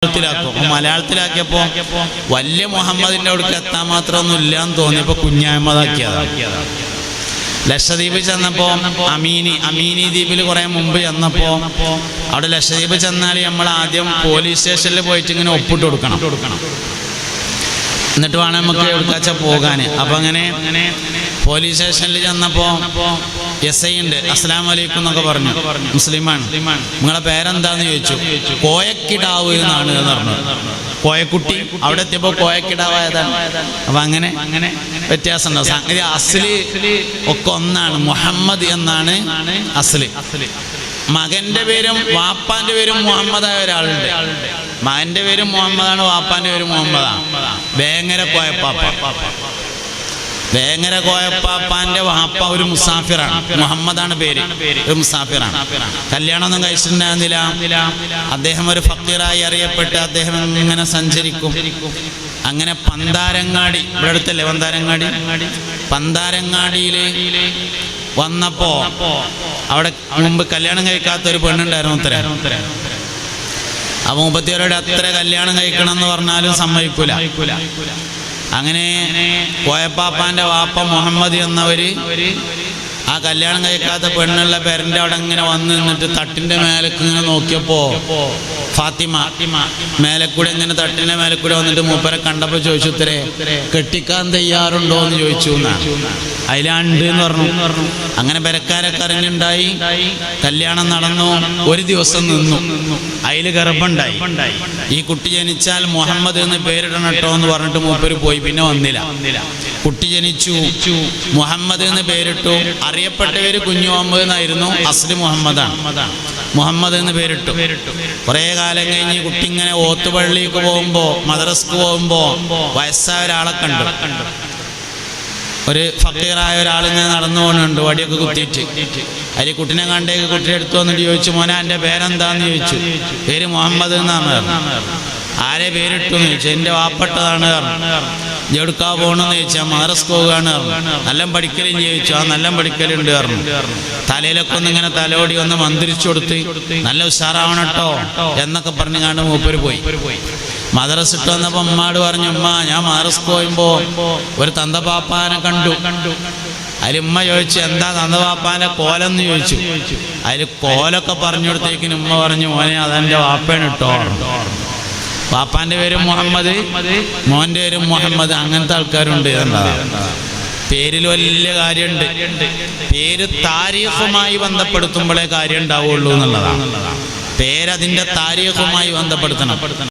മലയാളത്തിലാക്കിയപ്പോ വലിയ മുഹമ്മദിന്റെ അവിടേക്ക് എത്താൻ മാത്രമൊന്നും ഇല്ലാന്ന് തോന്നിയപ്പോ കുഞ്ഞഹമ്മദാക്കിയതാ. ലക്ഷദ്വീപ് ചെന്നപ്പോ അമീനി ദ്വീപിൽ കുറെ മുമ്പ് ചെന്നപ്പോ അവിടെ ലക്ഷദ്വീപ് ചെന്നാൽ നമ്മൾ ആദ്യം പോലീസ് സ്റ്റേഷനിൽ പോയിട്ട് ഇങ്ങനെ ഒപ്പിട്ട് കൊടുക്കണം, എന്നിട്ട് വേണം നമുക്ക് എവിടേക്കാച്ചാ പോകാൻ. അപ്പൊ അങ്ങനെ പോലീസ് സ്റ്റേഷനിൽ ചെന്നപ്പോ SI ഉണ്ട്. അസ്സലാമു അലൈക്കും എന്നൊക്കെ പറഞ്ഞു. മുസ്ലിമാണ്. നിങ്ങളെ പേരെന്താന്ന് ചോദിച്ചു. കോയക്കിടാവ് എന്നാണ് എന്ന് പറഞ്ഞു. കോയക്കുട്ടി. അവിടെ എത്തിയപ്പോ കോയക്കിടാവായതാണ്. അപ്പൊ അങ്ങനെ വ്യത്യാസമുണ്ടോ? സംഗതി അസ്ലി ഒക്കെ ഒന്നാണ്. മുഹമ്മദ് എന്നാണ് അസ്ലി. മകന്റെ പേരും വാപ്പാന്റെ പേരും മുഹമ്മദായ ഒരാളുണ്ട്. മകന്റെ പേരും മുഹമ്മദാണ്, വാപ്പാന്റെ പേരും മുഹമ്മദാണ്. വേങ്ങര കോയപ്പാപ്പാന്റെ വാപ്പ ഒരു മുസാഫിറാണ്. മുഹമ്മദാണ് പേര്, ഒരു മുസാഫിറാണ്. കല്യാണമൊന്നും കഴിച്ചിട്ടുണ്ടായിരുന്നില്ല. അദ്ദേഹം ഒരു ഫക്കീറായി അറിയപ്പെട്ട് അദ്ദേഹം ഇങ്ങനെ സഞ്ചരിക്കും. അങ്ങനെ പന്താരങ്ങാടി, ഇവിടെ അടുത്തല്ലേ പന്താരങ്ങാടിയില് വന്നപ്പോ അവിടെ മുമ്പ് കല്യാണം കഴിക്കാത്ത ഒരു പെണ്ണുണ്ടായിരുന്നു. ഉത്തരം അപ്പൊ മുപ്പത്തിയോരോട് അത്ര കല്യാണം കഴിക്കണം എന്ന് പറഞ്ഞാലും സമ്മതിക്കൂല. അങ്ങനെ കോയപ്പാപ്പാന്റെ വാപ്പ മുഹമ്മദ് എന്നവര് ആ കല്യാണം കഴിക്കാത്ത പെണ്ണുള്ള പേരന്റെ അവിടെ ഇങ്ങനെ വന്ന് നിന്നിട്ട് തട്ടിന്റെ മേലേക്ക് ഇങ്ങനെ നോക്കിയപ്പോ ഫാത്തിമ മേലക്കൂടെ ഇങ്ങനെ തട്ടിന്റെ മേലക്കൂടെ വന്നിട്ട് മൂപ്പരെ കണ്ടപ്പോ ചോദിച്ചു, ഉത്തരേ കെട്ടിക്കാൻ തയ്യാറുണ്ടോ എന്ന് ചോദിച്ചു. അതിലാണ്ട് എന്ന് പറഞ്ഞു. അങ്ങനെ പെരക്കാരൊക്കെ അറിഞ്ഞുണ്ടായി. കല്യാണം നടന്നു. ഒരു ദിവസം നിന്നു. അതില് ഗർഭമുണ്ടായി. ഈ കുട്ടി ജനിച്ചാൽ മുഹമ്മദ് എന്ന് പേരിടണം കേട്ടോ എന്ന് പറഞ്ഞിട്ട് മൂപ്പര് പോയി. പിന്നെ വന്നില്ല. കുട്ടി ജനിച്ചു. മുഹമ്മദ് എന്ന് പേരിട്ടു. അറിയപ്പെട്ടവര് കുഞ്ഞു മുഹമ്മദ് എന്നായിരുന്നു. അസ്ലി മുഹമ്മദാണ്. മുഹമ്മദ് എന്ന് പേരിട്ടു. കുറെ കാലം കഴിഞ്ഞ് കുട്ടി ഇങ്ങനെ ഓത്തുപള്ളിക്ക് പോകുമ്പോ, മദ്രസക്ക് പോകുമ്പോ വയസ്സായ ഒരാളെ കണ്ടു. ഒരു ഫക്കീറായ ഒരാളിങ്ങനെ നടന്നു പോകുന്നുണ്ട്, വടിയൊക്കെ കുത്തിയിട്ട്. അതിൽ കുട്ടിനെ കണ്ടേക്ക് കുട്ടിയെ എടുത്തു വന്നിട്ട് ചോദിച്ചു, മോനെ എൻ്റെ പേരെന്താന്ന് ചോദിച്ചു. പേര് മുഹമ്മദ് എന്നാണ്. ആരെ പേരിട്ടു എന്ന് ചോദിച്ചു. എൻ്റെ വാപ്പട്ടതാണ് പറഞ്ഞു. എവിടുക്കാ പോകണമെന്ന് ചോദിച്ചാൽ മദ്രസക്ക് പോവുകയാണ് പറഞ്ഞു. നല്ല പഠിക്കലും ചോദിച്ചു. ആ നല്ല പഠിക്കലുണ്ട് പറഞ്ഞു. തലയിലൊക്കെ ഒന്ന് ഇങ്ങനെ തലോടി ഒന്ന് മന്ത്രിച്ചു കൊടുത്ത് നല്ല ഉഷാറാവണട്ടോ എന്നൊക്കെ പറഞ്ഞു കണ്ട് മൂപ്പര് പോയി. മദ്രസ ഇട്ട് വന്നപ്പോ ഉമ്മാട് പറഞ്ഞു, ഉമ്മ ഞാൻ മദ്രസക്ക് പോയുമ്പോ ഒരു തന്തപാപ്പാനെ കണ്ടു. അതിൽ ഉമ്മ ചോദിച്ചു, എന്താ തന്തപാപ്പാന്റെ കോലെന്ന് ചോദിച്ചു. അതിൽ കോലൊക്കെ പറഞ്ഞു കൊടുത്തേക്കിന് ഉമ്മ പറഞ്ഞു, മോനെ അതെന്റെ വാപ്പയാണ് ഇട്ടോ. വാപ്പാന്റെ പേരും മുഹമ്മദ്, മോന്റെ പേരും മുഹമ്മദ്. അങ്ങനത്തെ ആൾക്കാരുണ്ട്. പേരിൽ വലിയ കാര്യമുണ്ട്. പേര് താരീഖുമായി ബന്ധപ്പെടുത്തുമ്പോഴേ കാര്യം ഉണ്ടാവുള്ളൂ എന്നുള്ളതാണ്. പേരതിന്റെ താരീഖുമായി ബന്ധപ്പെടുത്തണം.